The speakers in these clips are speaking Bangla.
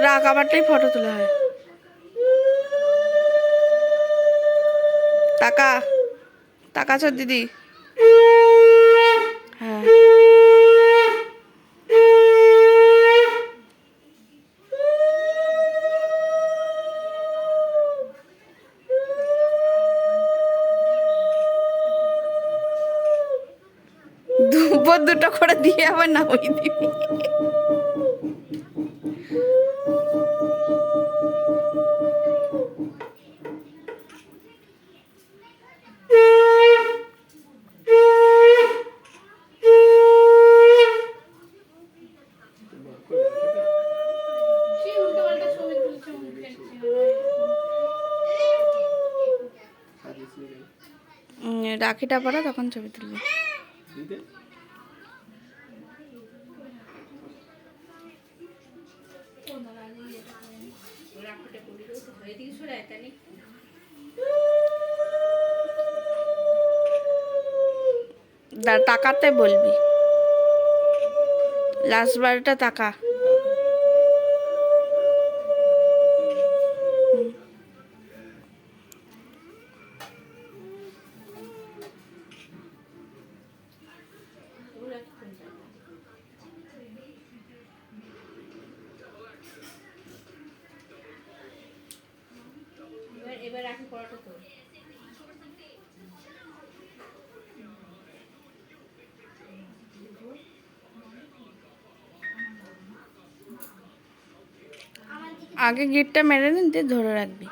রাখ, আমারটাই ফটো তোলা হয়। টাকা টাকা আছে দিদি। হ্যাঁ দুপুর দুটো করে দিয়ে আবার নামিয়ে দিবি। রাখিটা পড়া তখন ছবি তুলবি। টাকাতে বলবি, লাস্ট বারটা টাকা। এবার রাখি পড়াটা তো আগে গিটটা মেরে নিন, দিয়ে ধরে রাখবি।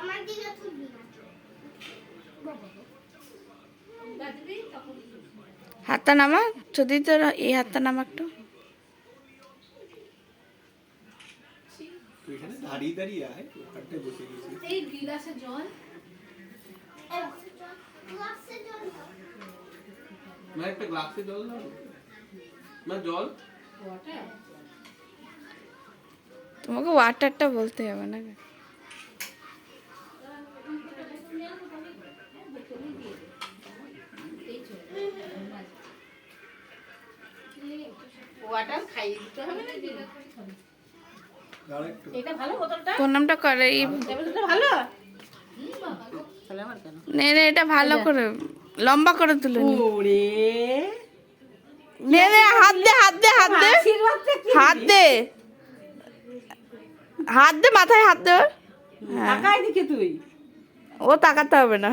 হাতটা নামা, যদি তোর এই হাতটা নামা একটু। দাঁড়িয়ে দাঁড়িয়ে আয়, ওখানটায় বসে গেছি। এই গিলাসে জল, মা একটা গ্লাসে জল দাও, মা জল। তোমাকে ওয়াটারটা বলতে হবে না। ওয়াটার খাইয়ে দিতে হবে না। এটা ভালো বোতলটা, কোন নামটা করে এই বোতলটা ভালো। তাহলে আমার কেন নে নে, এটা ভালো করে লম্বা করে তুলে নি। ওরে নে নে, হাত দে হাত দে হাত দে হাত দে হাত দে, মাথায় হাত দে। টাকা এদিকে তুই ও তাকাতে হবে না।